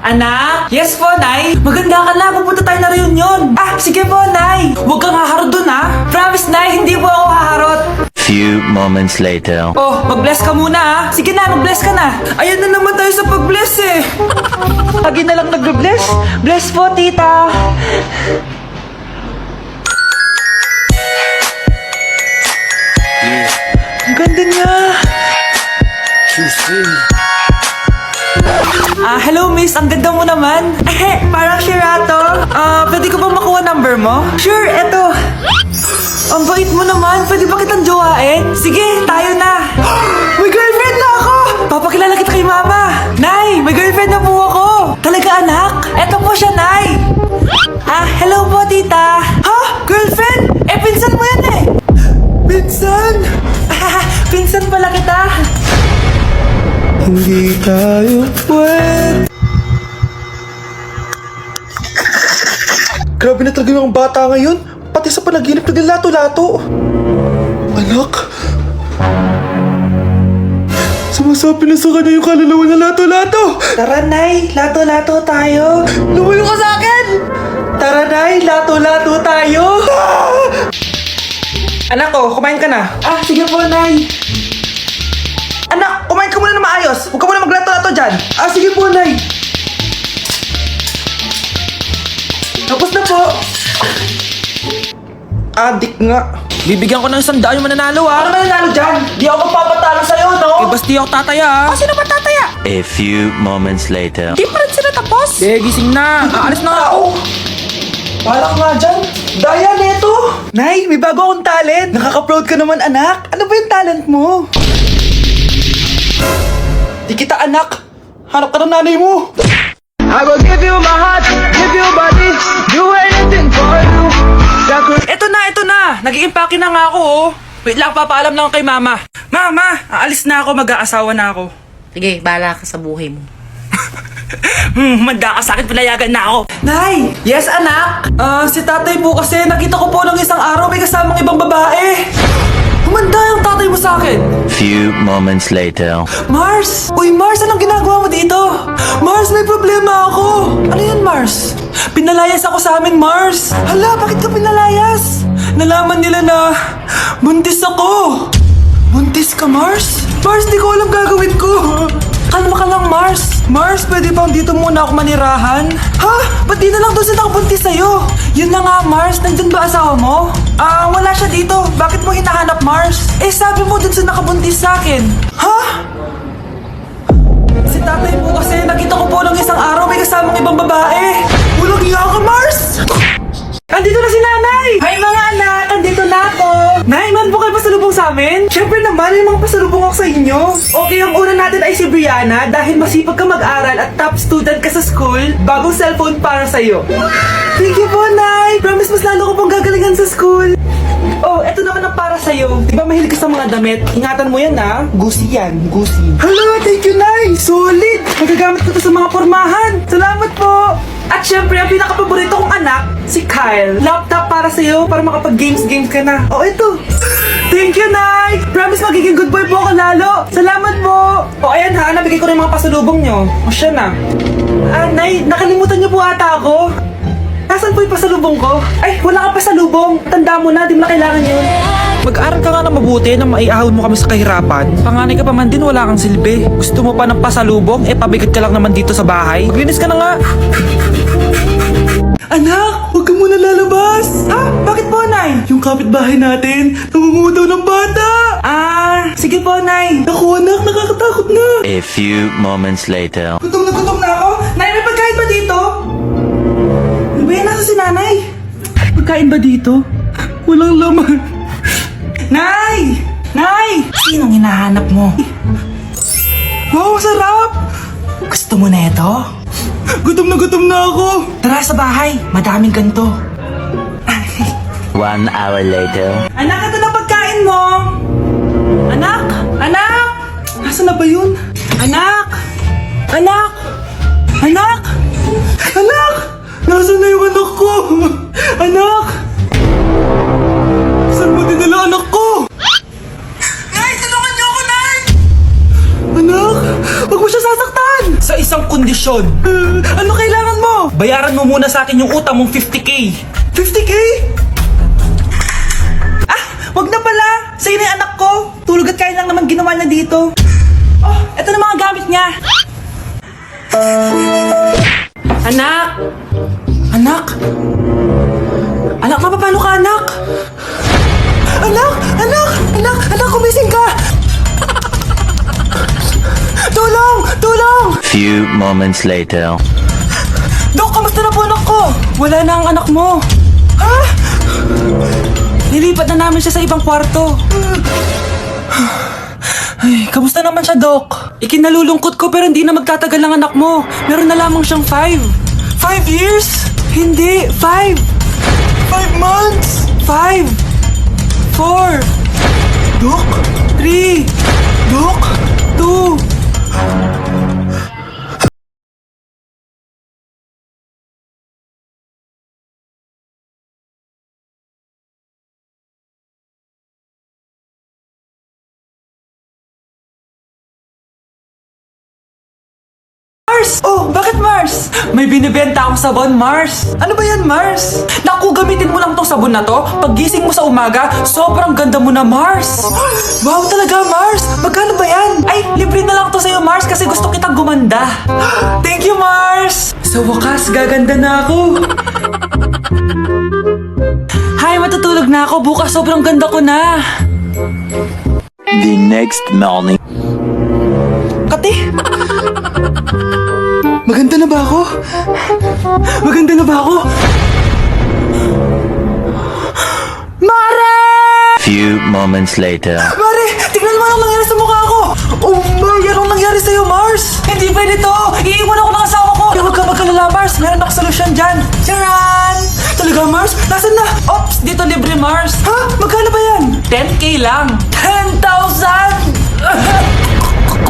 Anak? Yes po, Nay. Maganda ka na. Pupunta tayo na reunion. Ah, sige po, Nay. Huwag kang haharot dun, ha? Promise, Nay. Hindi po ako haharot. Few moments later. Oh, mag-bless ka muna, ha? Sige na, mag-bless ka na. Ayan na naman tayo sa pag-bless, eh. Lagi na lang nag-bless. Bless po, tita. Ang ganda niya. Hello miss, ang ganda mo naman. Parang Shirato. Pwede ko ba makuha number mo? Sure, eto. Ang bait mo naman, pwede ba kitang jowain? Sige, tayo na. May girlfriend na ako! Papakilala kita kay mama. Nay, may girlfriend na po ako. Talaga anak? Eto po siya, Nay. Hello po tita. Ha? Girlfriend? Pinsan mo yan eh. Pinsan? Pinsan pala kita. Hindi tayo pwede. Grabe na talaga yung bata ngayon. Pati sa panaginip naglato-lato. Anak. Sumasabi na sa kanya yung kaluluwa na lato-lato. Tara, Nay. Lato-lato tayo. Lumayo ka sa akin. Tara, Nay. Lato-lato tayo. Anak ko, kumain ka na. Sige po, Nay. Anak, kumain ka muna na maayos. Huwag ka muna maglato-lato dyan. Sige po, Nay. Tapos na po. Adik nga. Bibigyan ko ng 100 yung mananalo, ha? Ano mananalo dyan? Di ako magpapatalo sa'yo, no? Basta di ako tataya, ha? Sino ba tataya? A few moments later. Di pa rin sila tapos. Gising na. Aalis na nga ako. Parang nga dyan. Daya, neto. Nay, may bago akong talent. Nakaka-proud ka naman, anak. Ano ba yung talent mo? Di kita anak. Hanap ka ng nanay mo. I will give you my heart, give you body, do anything for you. Ito na. Nag-i-impake na nga ako, oh. Wait lang, papaalam lang kay mama. Mama, aalis na ako, mag-aasawa na ako. Sige, bahala ka sa buhay mo. Manda ka sa akin, pinayagan na ako. Nay! Yes, anak? Si tatay po kasi, nakita ko po ng isang araw may kasamang ibang babae. Humanda yung tatay mo sa akin. Few moments later. Mars! Uy, Mars, anong ginagawa mo dito? Mars, may problema ako. Ano yan, Mars? Pinalayas ako sa amin, Mars. Hala, bakit ka pinalayas? Nalaman nila na buntis ako. Buntis ka, Mars? Mars, di ko alam gagawin ko. Kalma ka lang, Mars. Mars, pwede bang dito muna ako manirahan? Ha? Ba't di na lang doon sila nakabuntis sa'yo? Yun na nga, Mars. Nandun ba asawa mo? Wala siya dito. Bakit mo hinahanap, Mars? Sabi mo dun sa nakabuntis sa akin. Ha? Si tatay po kasi, nakita ko po ng isang araw may kasamang ibang babae. Walang iya ka, Mars! Andito na si nanay! Hi mga anak! Andito na ako! Nay, man po kayo pasalubong sa amin? Siyempre naman, may mga pasalubong ako sa inyo. Okay, ang una natin ay si Brianna dahil masipag ka mag-aral at top student ka sa school. Bagong cellphone para sa'yo. Thank you po, Nay! Promise mas lalo ko pong gagalingan sa school. Oh, eto naman ang para sa'yo. Di ba mahilig ka sa mga damit? Ingatan mo yan, ha? Gusi yan, gusi. Hala, thank you, Nay! Solid! Magagamit ko to sa mga pormahan. Salamat po! At syempre, ang pinaka-paborito kong anak, si Kyle. Laptop para sa'yo, para makapag-games ka na. Oh, ito. Thank you, Nay! Promise magiging good boy po ako lalo. Salamat po! O, ayan ha, nabigay ko na yung mga pasalubong nyo. O, siya na. Nay, nakalimutan niyo po ata ako. Nasaan po yung pasalubong ko? Ay, wala ka pasalubong. Tanda mo na, di mo na kailangan yun. Mag-aral ka nga na mabuti na maiahon mo kami sa kahirapan. Panganay ka pa man din, wala kang silbi. Gusto mo pa ng pasalubong? Pabigat ka lang naman dito sa bahay. Maglinis ka na nga. Anak, huwag ka muna lalabas. Bakit po, Nay? Yung kapitbahay natin, namumutaw ng bata. Sige po, Nay. Ako, anak, nakakatakot na. A few moments later. Gutom na ako. Nay, may pagkain ba dito? Ano ba yan? Nasa si nanay? Pagkain ba dito? Walang laman. Nay! Nay! Sinong hinahanap mo? Wow, sarap! Gusto mo na ito? Gutom na ako. Tara sa bahay, madaming ganito. 1 hour later. Anak, ito na pagkain mo! Anak! Anak! Nasaan na ba yun? Anak! Anak! Anak! Anak! Nasaan na yung anak ko? Anak! Saan mo dinala anak ko? Nay, tulungan niyo ako, Nay! Anak! Huwag mo siya sasaktan! Sa isang kondisyon. Ano kailangan mo? Bayaran mo muna sa akin yung utang mong 50k. 50k? Ah, wag na pala. Sa'yo na yung anak ko. Tulog at kain lang naman ginawa niya dito. Oh, eto na mga gamit niya. Anak! Anak? Anak, paano ka, anak? Anak! Anak! Anak! Anak, kumising ka! Tulong! Tulong! Few moments later. Dok, kamusta na po anak ko? Wala na ang anak mo. Ha? Nilipat na namin siya sa ibang kwarto. Ay, kamusta naman siya, Dok? Ikinalulungkot ko pero hindi na magtatagal ang anak mo. Meron na lamang siyang 5. 5 years? Hindi, 5. 5 months? 5. 4. Dok? 3. Dok? 2. Mars! Oh, bakit Mars? May binibenta akong sabon, Mars. Ano ba yan, Mars? Naku, gamitin mo lang tong sabon na to. Paggising mo sa umaga, sobrang ganda mo na, Mars. Wow, talaga, Mars. Magkano ba yan? Ay, libre na lang to sa'yo, Mars, kasi gusto kitang gumanda. Thank you, Mars. Sa wakas, gaganda na ako. Hi, matutulog na ako. Bukas, sobrang ganda ko na. The next morning. Kati! Maganda na ba ako? Maganda na ba ako? Mare! Few moments later. Mare! Tignan mo anong nangyari sa mukha ko! Oh my! Anong nangyari sa'yo, Mars? Hindi pwede to! Iiwan ako ng asawa ko! Huwag ka magkalala, Mars! Meron ako solusyon dyan! Charan! Talaga, Mars? Nasaan na? Ops! Dito libre, Mars! Ha? Magkano ba yan? 10k lang! 10,000!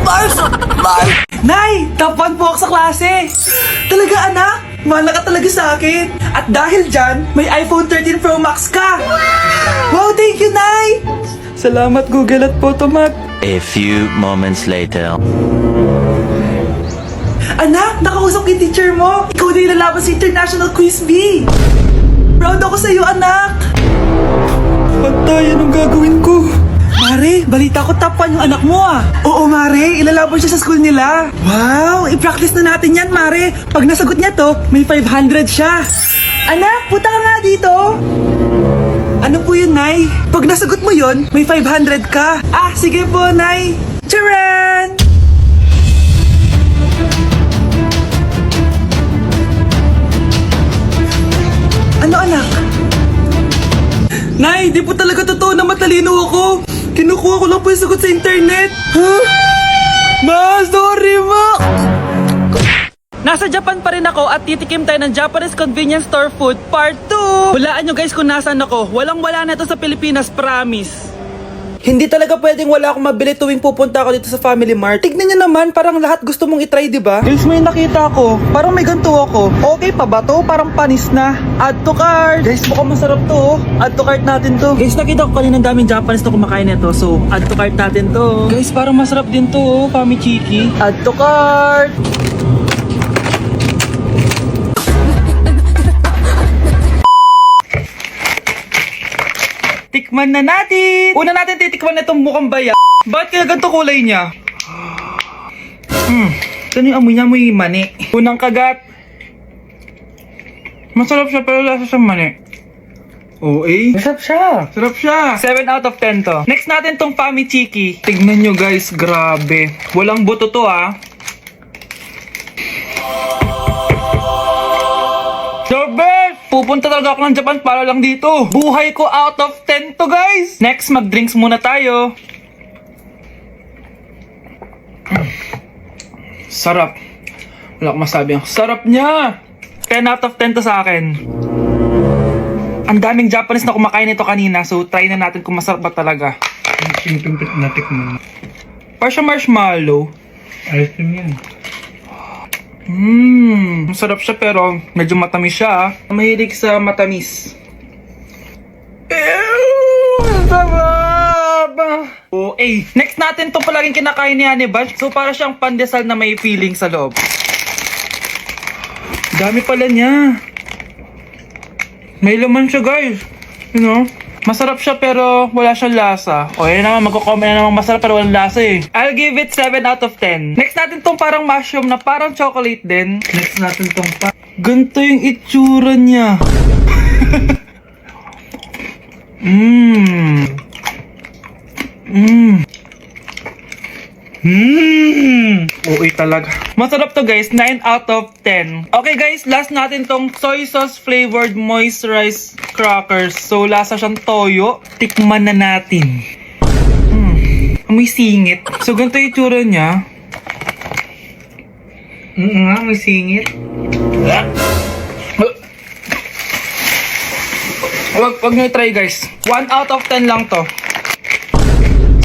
Mars! Mars! Nay! Top 1 po ako sa klase! Talaga, anak? Mahal ka talaga sa akin. At dahil dyan, may iPhone 13 Pro Max ka! Wow! Thank you, Nay! Salamat, Google at Photomac. A few moments later. Anak, nakausap yung teacher mo. Ikaw na yung lalaban sa International Quiz Bee. Proud ako sa'yo, anak. Patay, anong gagawin ko? Mare, balita ko top 1 yung anak mo ah. Oo, Mare, ilalaban siya sa school nila. Wow, i-practice na natin yan, Mare. Pag nasagot niya to, may 500 siya. Anak, punta ka nga dito. Ano po yun, Nay? Pag nasagot mo yun, may 500 ka. Ah, sige po, Nay. Charan! Ano, anak? Nay, di po talaga totoo na matalino ako. Kinukuha ko lang po yung sagot sa internet. Huh? Ma, sorry, ma! Nasa Japan pa rin ako at titikim tayo ng Japanese convenience store food part 2. Hulaan nyo guys kung nasaan ako. Walang-wala na ito sa Pilipinas, promise. Hindi talaga pwedeng wala akong mabili tuwing pupunta ako dito sa Family Mart. Tignan nyo naman, parang lahat gusto mong itry, di ba? Guys, may nakita ko. Parang may ganito ako. Okay pa ba to? Parang panis na. Add to cart. Guys, mukhang masarap to. Oh. Add to cart natin to. Guys, nakita ko kanina daming Japanese na kumakain nito. So, add to cart natin to. Guys, parang masarap din to. Oh. Famichiki. Add to cart. Tikman na natin! Una natin titikman na itong mukhang baya. Bakit kaya ganito kulay niya? Ito yung amoy niya, amoy mani. Unang kagat. Masarap siya pero lasa sa mani. Masarap siya. Sarap siya. 7 out of 10 to. Next natin tong Famichiki. Tignan nyo guys, grabe. Walang buto to ah. The best! Pupunta talaga ako ng Japan para lang dito. Buhay ko out of 10 to guys. Next, mag-drinks muna tayo. Sarap. Wala akong masabi. Ang sarap niya. 10 out of 10 to sa akin. Ang daming Japanese na kumakain nito kanina. So, try na natin kung masarap ba talaga. Parang marshmallow. Ayos yan. Masarap siya pero medyo matamis siya. Mahilig sa matamis. Sarap! Next natin to palaging kinakain ni Honey Bunch. So para siyang pandesal na may feeling sa loob. Dami pala niya. May laman siya, guys. You know? Masarap siya pero wala siyang lasa. O yun naman, magko-comment na naman masarap pero walang lasa eh. I'll give it 7 out of 10. Next natin tong parang mushroom na parang chocolate din. Next natin tong ganito yung itsura niya. Okay talaga. Masarap to guys, 9 out of 10. Okay guys, last natin tong soy sauce flavored moisturized crackers. So lasa siyang toyo. Tikman na natin. Amoy singit. So ganito yung itsura niya. May singit. Wag nyo try guys. 1 out of 10 lang to.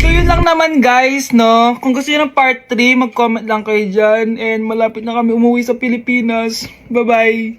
So yun lang naman guys, no? Kung gusto nyo ng part 3, mag-comment lang kayo dyan. And malapit na kami umuwi sa Pilipinas. Bye-bye!